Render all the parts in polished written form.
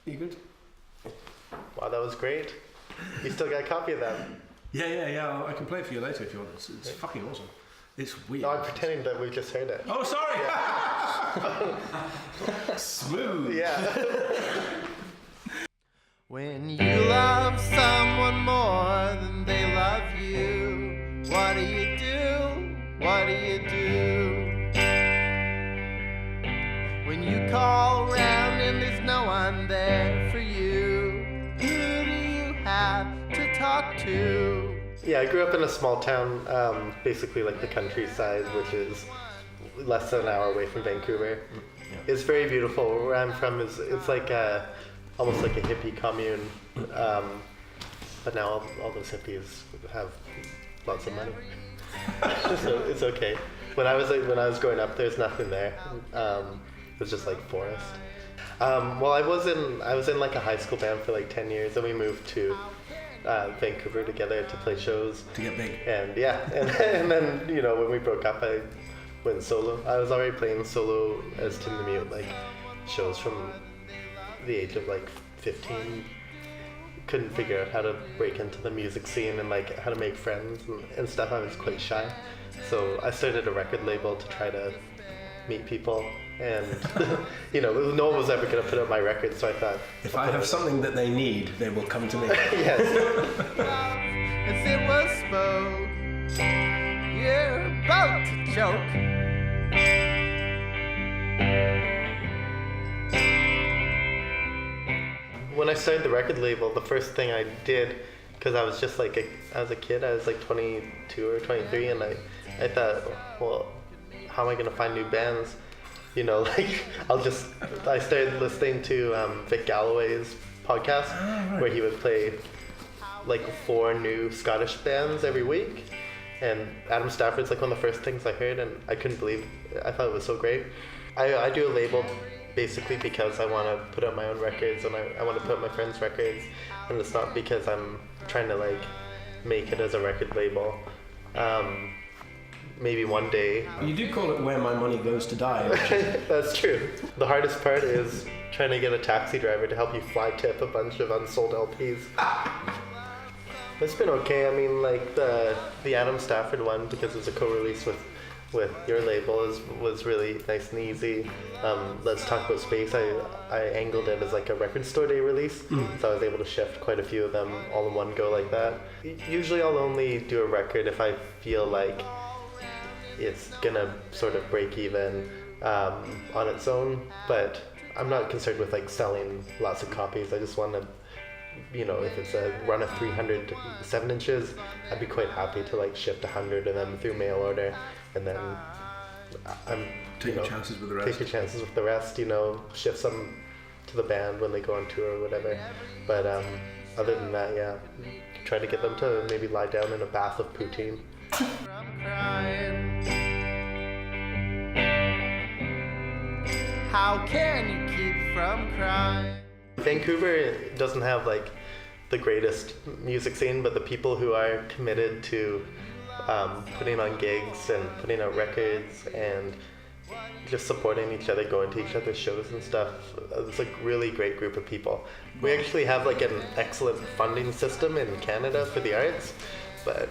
You good? Wow, that was great. You still got a copy of that? Yeah. I can play it for you later if you want. It's fucking awesome. It's weird. No, I'm pretending that we just heard it. Oh, sorry. Yeah. Smooth. Yeah. When you love someone more than they love you, what do you do? What do you do? When you call around and there's no one there for you, who do you have to talk to? Yeah, I grew up in a small town, basically like the countryside, which is less than an hour away from Vancouver. Yeah. It's very beautiful. Where I'm from it's like almost like a hippie commune, but now all those hippies have lots of money, so it's okay. When I was growing up, there's nothing there. It was just like forest. Well, I was in like a high school band for like 10 years, and we moved to Vancouver together to play shows. To get big. And yeah, and then when we broke up, I went solo. I was already playing solo as Tim the Mute, like shows from the age of like 15. Couldn't figure out how to break into the music scene and like how to make friends and stuff. I was quite shy, so I started a record label to try to meet people. And no one was ever going to put up my record, so I thought, if I have something that they need, they will come to me. Yes. As it was spoke, you're about to choke. When I started the record label, the first thing I did, because I was just like I was a kid, I was like 22 or 23, and I thought, well, how am I going to find new bands? I started listening to Vic Galloway's podcast, where he would play like 4 new Scottish bands every week. And Adam Stafford's like one of the first things I heard, and I couldn't believe it. I thought it was so great. I do a label basically because I want to put out my own records, and I want to put out my friends' records, and it's not because I'm trying to like make it as a record label. Maybe one day. You do call it Where My Money Goes to Die. That's true. The hardest part is trying to get a taxi driver to help you fly tip a bunch of unsold LPs. It's been okay. I mean, like the Adam Stafford one, because it's a co-release with your label, was really nice and easy. Let's Talk About Space, I angled it as like a record store day release, so I was able to shift quite a few of them all in one go like that. Usually I'll only do a record if I feel like it's gonna sort of break even on its own, but I'm not concerned with like selling lots of copies. I just want to, if it's a run of 300 7-inches, I'd be quite happy to like shift 100 of them through mail order, and then take your chances with the rest. Take your chances with the rest. Shift some to the band when they go on tour or whatever. But other than that, yeah, try to get them to maybe lie down in a bath of poutine. How can you keep from crying? Vancouver doesn't have like the greatest music scene, but the people who are committed to putting on gigs and putting out records and just supporting each other, going to each other's shows and stuff, it's a really great group of people. We actually have like an excellent funding system in Canada for the arts, but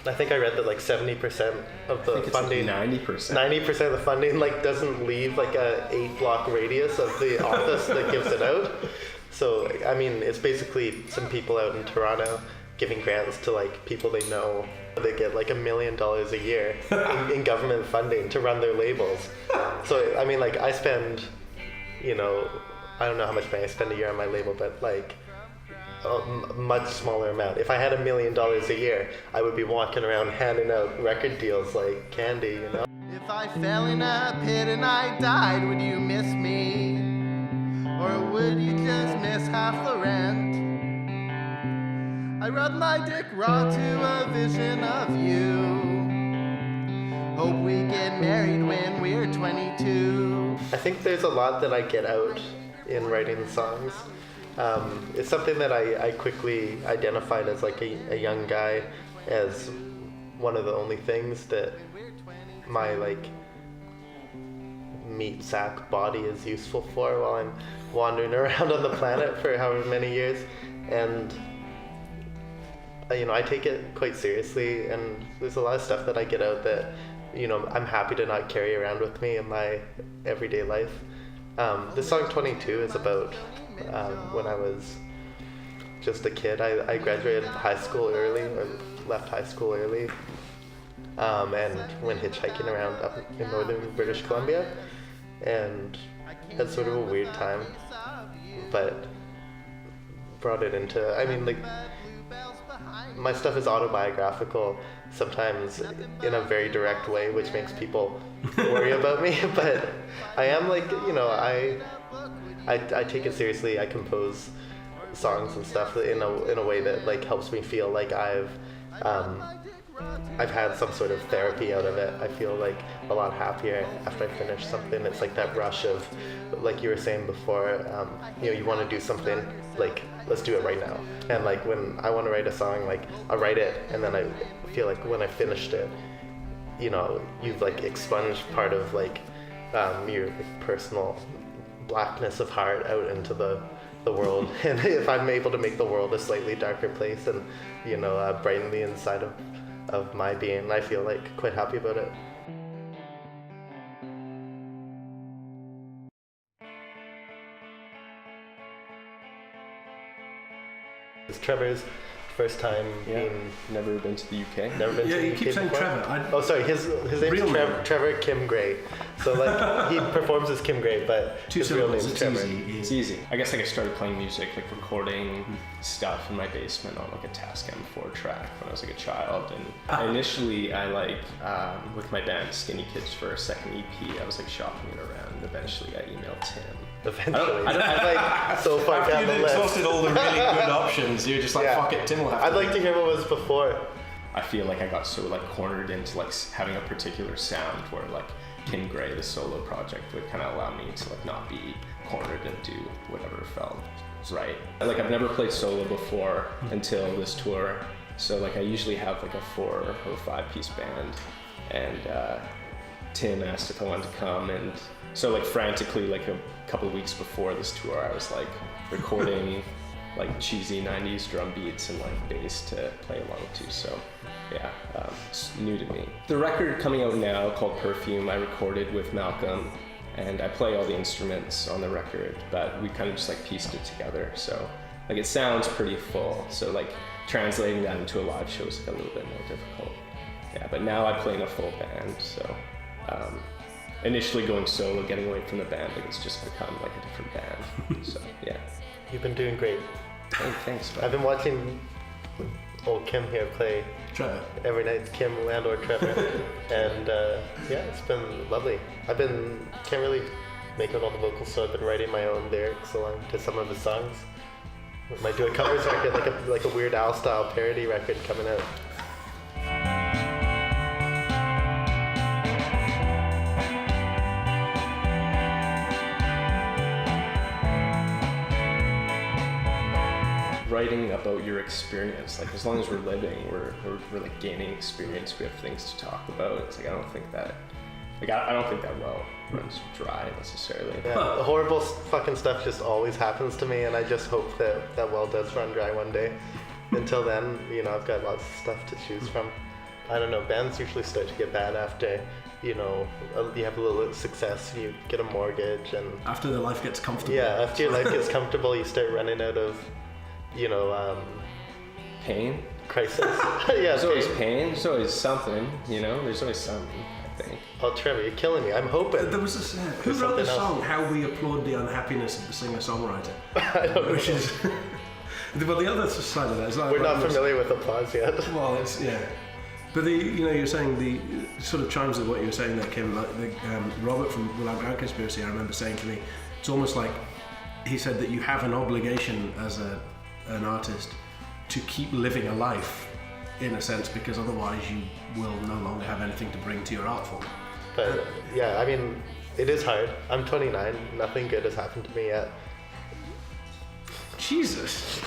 I think I read that like 70% of the funding, like 90%. 90% of the funding like doesn't leave like a 8-block radius of the office that gives it out. So I mean, it's basically some people out in Toronto giving grants to like people they know. They get like $1 million a year in government funding to run their labels. So I mean, like I spend, I don't know how much money I spend a year on my label, but like a much smaller amount. If I had $1 million a year, I would be walking around handing out record deals like candy, If I fell in a pit and I died, would you miss me? Or would you just miss half the rent? I rub my dick raw to a vision of you. Hope we get married when we're 22. I think there's a lot that I get out in writing songs. It's something that I quickly identified as like a young guy as one of the only things that my like meat sack body is useful for while I'm wandering around on the planet for however many years. And I take it quite seriously, and there's a lot of stuff that I get out that I'm happy to not carry around with me in my everyday life. The song 22 is about when I was just a kid. I graduated high school early, or left high school early, and went hitchhiking around up in northern British Columbia, and had sort of a weird time, but brought it into, my stuff is autobiographical, sometimes in a very direct way, which makes people worry about me, but I am I take it seriously. I compose songs and stuff in a way that helps me feel like I've had some sort of therapy out of it. I feel a lot happier after I finish something. It's that rush of, like you were saying before, you want to do something, let's do it right now. And when I want to write a song, I write it, and then I feel when I finished it, you've expunged part of your personal blackness of heart out into the world. And if I'm able to make the world a slightly darker place and brighten the inside of my being, I feel quite happy about it. It's Trevor's first time being... Never been to the UK. Never been to the you UK keep saying before? Trevor. Oh, sorry, his name's Trevor Kim Gray. So he performs as Kim Gray, but his real name's Trevor. It's easy. I guess I started playing music, recording stuff in my basement on a Tascam 4 track when I was a child. And initially I with my band Skinny Kids for a second EP, I was shopping it around. And eventually I emailed Tim. Eventually. I'm so far down the list. After you exhausted all the really good options, you're just fuck it, Tim will have to. I'd like to hear what was before. I feel I got so cornered into having a particular sound where Kim Gray, the solo project, would kind of allow me to not be cornered and do whatever felt right. I've never played solo before until this tour, so I usually have a 4 or 5 piece band, and Tim asked if I wanted to come, and so frantically a couple of weeks before this tour I was recording cheesy 90s drum beats and bass to play along to. So yeah, it's new to me. The record coming out now called Perfume I recorded with Malcolm, and I play all the instruments on the record, but we kind of just pieced it together, so it sounds pretty full, so translating that into a live show is a little bit more difficult. Yeah, but now I play in a full band, so initially going solo, getting away from the band, it's just become a different band. So yeah. You've been doing great. Hey, thanks, bud. I've been watching old Kim here play Trevor. every night, Kim or Trevor, and it's been lovely. Can't really make out all the vocals, so I've been writing my own lyrics along to some of the songs. I might do a covers record, like a Weird Al style parody record coming out. Writing about your experience, as long as we're living, we're gaining experience, we have things to talk about. It's I don't think that I don't think that well runs dry necessarily. Yeah, the horrible fucking stuff just always happens to me, and I just hope that well does run dry one day. Until then, I've got lots of stuff to choose from. I don't know, bands usually start to get bad after you have a little success, you get a mortgage, and after the life gets comfortable. Yeah, after your life gets comfortable, you start running out of pain? Crisis. Yeah, there's always pain, there's always something, there's always something, I think. Oh, Trevor, you're killing me. I'm hoping. There was this, who wrote the song, How We Applaud the Unhappiness of the Singer-Songwriter? I don't know. Which is, well, the other side of that is we're not familiar with applause yet. Well, it's, yeah. But you're saying the sort of chimes with what you were saying there, Kim, Robert from Without Conspiracy, I remember saying to me, it's almost like he said that you have an obligation as an artist to keep living a life, in a sense, because otherwise you will no longer have anything to bring to your art form. But yeah, it is hard. I'm 29. Nothing good has happened to me yet. Jesus.